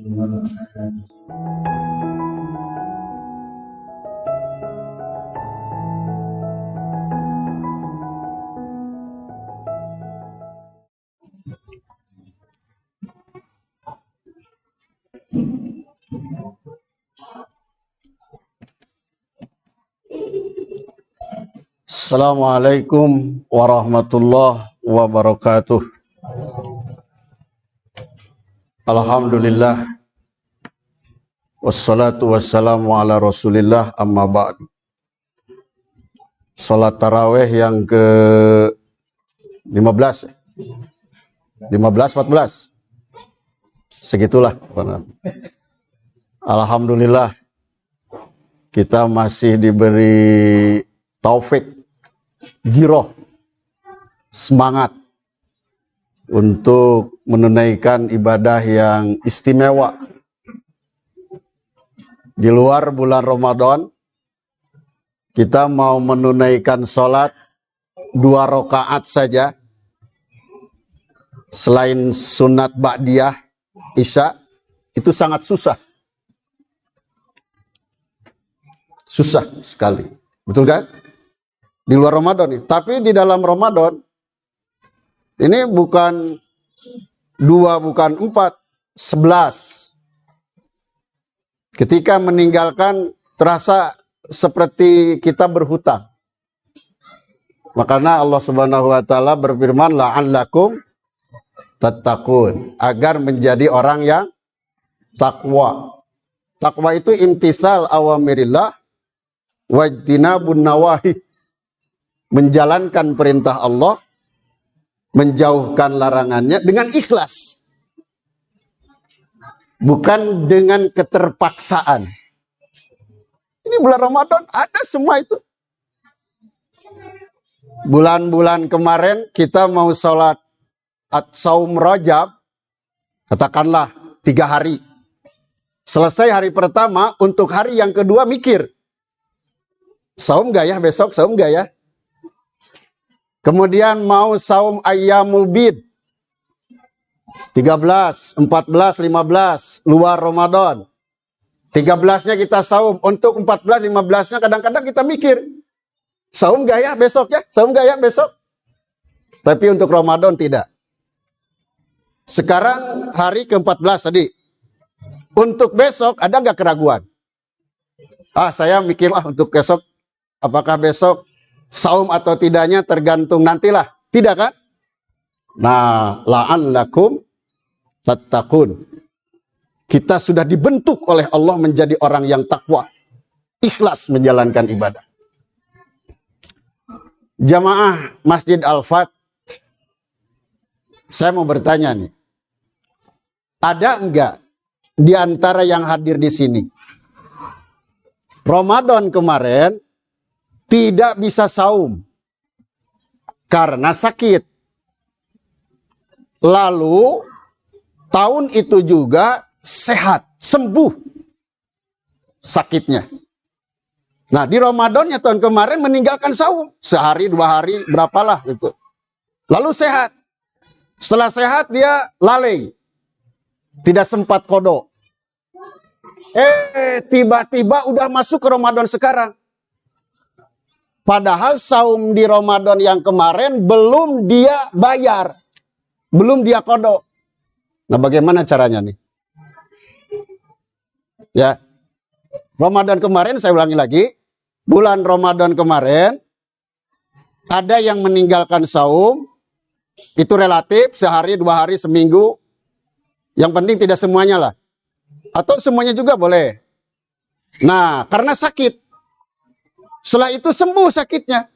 Assalamualaikum warahmatullahi wabarakatuh. Alhamdulillah. Wassalatu wassalamu ala rasulillah, amma ba'du. Salat tarawih yang ke 15 14 segitulah. Alhamdulillah kita masih diberi taufik, giroh, semangat untuk menunaikan ibadah yang istimewa di luar bulan Ramadan. Kita mau menunaikan sholat 2 rakaat saja selain sunat ba'diyah isya, itu sangat susah sekali, betul kan? Di luar Ramadan nih. Tapi di dalam Ramadan ini bukan 2, bukan 4, 11. Ketika meninggalkan terasa seperti kita berhutang. Makanya Allah Subhanahu wa taala berfirman, la'allakum tattaqun, agar menjadi orang yang takwa. Takwa itu imtisal awamirillah wajtinabun nawahi, menjalankan perintah Allah, menjauhkan larangannya dengan ikhlas, bukan dengan keterpaksaan. Ini bulan Ramadan ada semua itu. Bulan-bulan kemarin kita mau sholat saum Rajab, katakanlah 3 hari. Selesai hari pertama, untuk hari yang kedua mikir, saum gak ya besok, saum gak ya? Kemudian mau saum ayyamul bid, 13, 14, 15, luar Ramadan. 13-nya kita saum, untuk 14, 15-nya kadang-kadang kita mikir, saum gak ya besok ya? Saum gak ya besok? Tapi untuk Ramadan tidak. Sekarang hari ke-14 tadi. Untuk besok ada gak keraguan? Saya mikir untuk besok, apakah besok saum atau tidaknya tergantung nantilah. Tidak kan? Nah, la'allakum tattaqun. Kita sudah dibentuk oleh Allah menjadi orang yang takwa, ikhlas menjalankan ibadah. Jamaah Masjid Al-Fat, saya mau bertanya nih. Ada enggak di antara yang hadir di sini Ramadan kemarin tidak bisa saum karena sakit, lalu tahun itu juga sehat, sembuh sakitnya? Nah, di Ramadannya tahun kemarin meninggalkan saum sehari 2 hari, berapalah itu, lalu sehat. Setelah sehat dia lalai, tidak sempat qada. Tiba-tiba udah masuk ke Ramadan sekarang. Padahal saum di Ramadan yang kemarin belum dia bayar, belum dia qada. Nah, bagaimana caranya nih? Ya, Ramadan kemarin, saya ulangi lagi, bulan Ramadan kemarin ada yang meninggalkan saum, itu relatif, sehari, 2 hari, seminggu. Yang penting tidak semuanya lah. Atau semuanya juga boleh. Nah, karena sakit. Setelah itu sembuh sakitnya.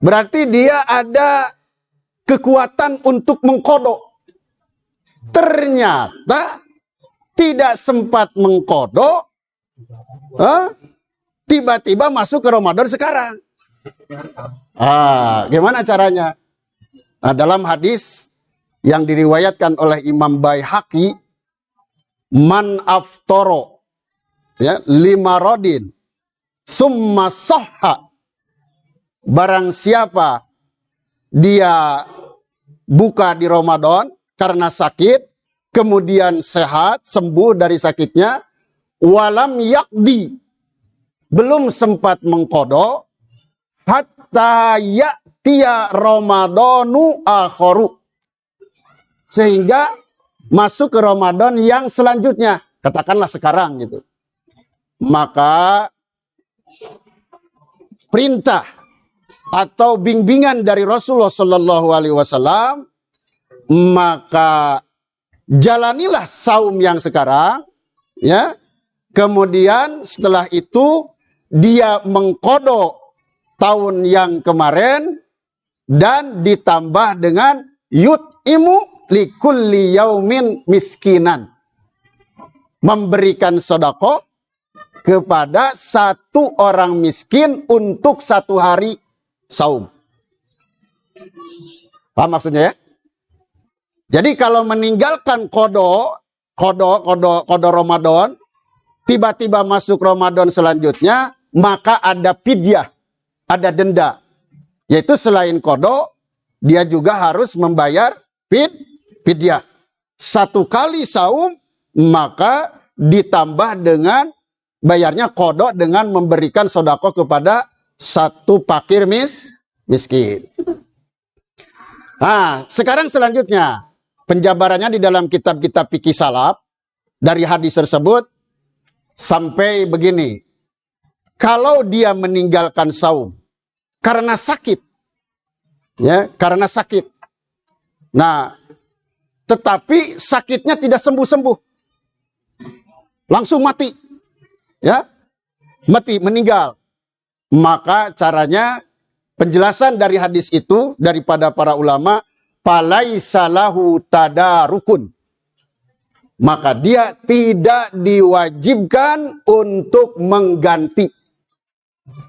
Berarti dia ada kekuatan untuk mengqada. Ternyata tidak sempat mengqada, tiba-tiba masuk ke Ramadan sekarang. Gimana caranya? Nah, dalam hadis yang diriwayatkan oleh Imam Baihaqi, man aftoro, ya, 5 rodin summa sahha, barang siapa dia buka di Ramadan karena sakit, kemudian sehat, sembuh dari sakitnya, walam yakdi, belum sempat mengqada, hatta ya'tiya Ramadhanu akharu, sehingga masuk ke Ramadan yang selanjutnya, katakanlah sekarang gitu. Maka perintah atau bimbingan dari Rasulullah Shallallahu Alaihi Wasallam, maka jalanilah saum yang sekarang, ya. Kemudian setelah itu dia mengqada tahun yang kemarin dan ditambah dengan yut'imu likulli yaumin miskinan, memberikan sedekah kepada satu orang miskin untuk satu hari saum. Paham maksudnya ya? Jadi kalau meninggalkan qada Ramadan, tiba-tiba masuk Ramadan selanjutnya, maka ada fidyah, ada denda. Yaitu selain qada, dia juga harus membayar fidyah. Satu kali saum, maka ditambah dengan bayarnya qada dengan memberikan sedekah kepada satu fakir miskin. Nah, sekarang selanjutnya, penjabarannya di dalam kitab-kitab fikih salaf, dari hadis tersebut, sampai begini. Kalau dia meninggalkan saum karena sakit, ya, karena sakit. Nah, tetapi sakitnya tidak sembuh-sembuh, langsung mati, ya, mati, meninggal. Maka caranya, penjelasan dari hadis itu daripada para ulama, falaisa lahu tadarukun, maka dia tidak diwajibkan untuk mengganti.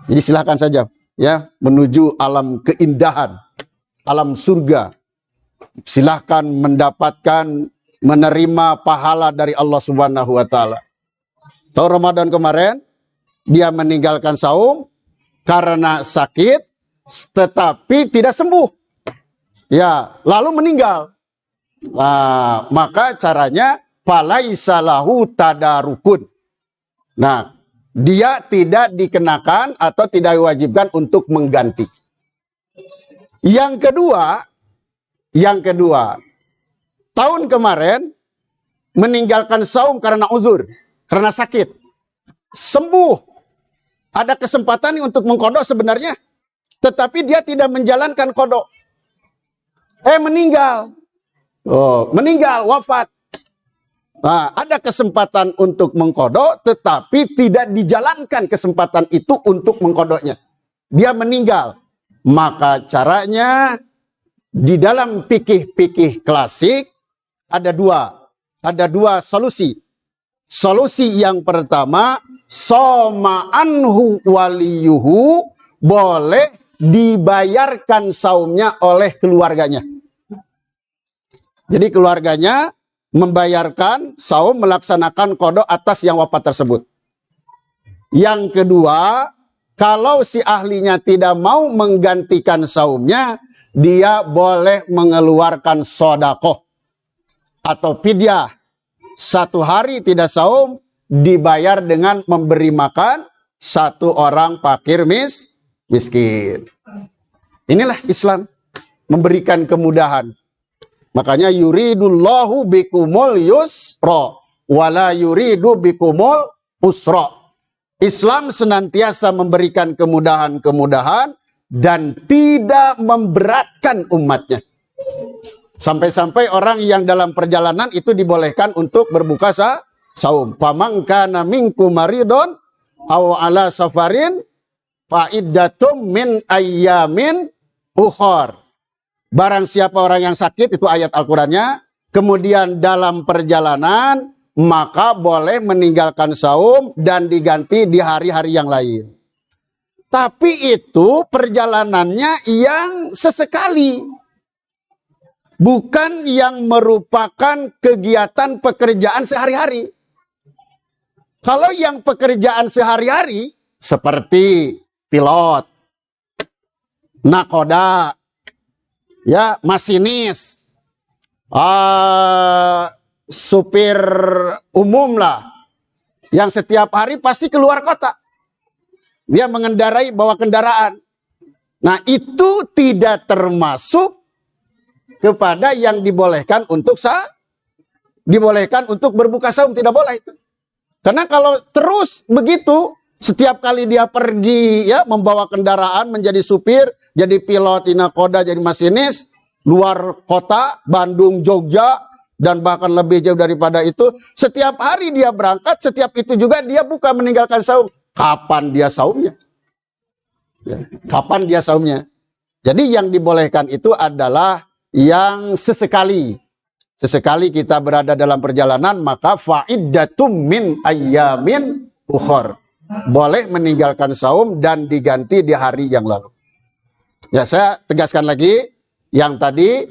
Jadi silakan saja, ya, menuju alam keindahan, alam surga. Silahkan mendapatkan, menerima pahala dari Allah Subhanahu wa Ta'ala. Tahun Ramadan kemarin dia meninggalkan saum karena sakit, tetapi tidak sembuh, ya, lalu meninggal. Nah, maka caranya falaisa lahu tadarukun. Nah, dia tidak dikenakan atau tidak diwajibkan untuk mengganti. Yang kedua, tahun kemarin meninggalkan saum karena uzur, karena sakit, sembuh, ada kesempatan untuk mengqada sebenarnya, tetapi dia tidak menjalankan qada. Meninggal. Meninggal, wafat. Nah, ada kesempatan untuk mengqada, tetapi tidak dijalankan kesempatan itu untuk mengqadanya. Dia meninggal. Maka caranya, di dalam fikih klasik ada dua solusi. Solusi yang pertama, soma anhu waliyuhu, boleh dibayarkan saumnya oleh keluarganya. Jadi keluarganya membayarkan saum, melaksanakan qada atas yang wafat tersebut. Yang kedua, kalau si ahlinya tidak mau menggantikan saumnya, dia boleh mengeluarkan sedekah atau fidyah. Satu hari tidak saum, dibayar dengan memberi makan satu orang fakir miskin. Inilah Islam, memberikan kemudahan. Makanya yuridullahu bikumul yusra wala yuridu bikumul usra. Islam senantiasa memberikan kemudahan-kemudahan dan tidak memberatkan umatnya. Sampai-sampai orang yang dalam perjalanan itu dibolehkan untuk berbuka saum. Faman kana minkum maridun aw ala safarin fa iddatum min ayyamin ukhar. Barang siapa orang yang sakit, itu ayat Al-Qur'annya, kemudian dalam perjalanan, maka boleh meninggalkan saum dan diganti di hari-hari yang lain. Tapi itu perjalanannya yang sesekali, bukan yang merupakan kegiatan pekerjaan sehari-hari. Kalau yang pekerjaan sehari-hari, seperti pilot, nakoda, ya, masinis, supir umum lah, yang setiap hari pasti keluar kota. Dia mengendarai, bawa kendaraan. Nah, itu tidak termasuk kepada yang dibolehkan untuk berbuka saum, tidak boleh itu. Karena kalau terus begitu, setiap kali dia pergi ya membawa kendaraan, menjadi supir, jadi pilot, nakoda, jadi masinis, luar kota, Bandung, Jogja, dan bahkan lebih jauh daripada itu, setiap hari dia berangkat, setiap itu juga dia buka meninggalkan saum. Kapan dia saumnya? Ya, kapan dia saumnya? Jadi yang dibolehkan itu adalah yang sesekali. Sesekali kita berada dalam perjalanan, maka fa'iddatum min ayyamin ukhor. Boleh meninggalkan saum dan diganti di hari yang lalu. Ya, saya tegaskan lagi yang tadi,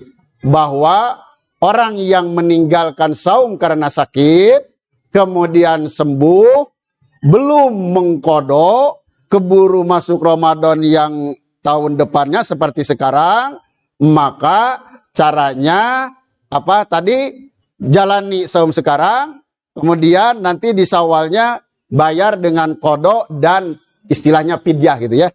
bahwa orang yang meninggalkan saum karena sakit, kemudian sembuh, belum mengqadha, keburu masuk Ramadan yang tahun depannya seperti sekarang, maka caranya apa tadi? Jalani saum sekarang, kemudian nanti di Syawalnya bayar dengan qadha dan istilahnya fidyah gitu ya.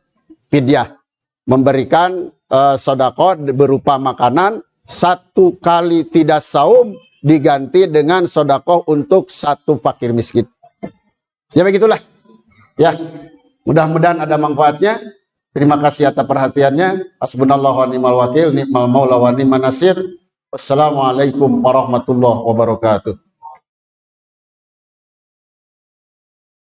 Fidyah, memberikan sedekah berupa makanan, 1 kali tidak saum diganti dengan sedekah untuk 1 fakir miskin. Ya begitulah. Ya, mudah-mudahan ada manfaatnya. Terima kasih atas perhatiannya. Hasbunallahu wa ni'mal wakil, ni'mal maula wa ni'man nasir. Wassalamualaikum warahmatullahi wabarakatuh.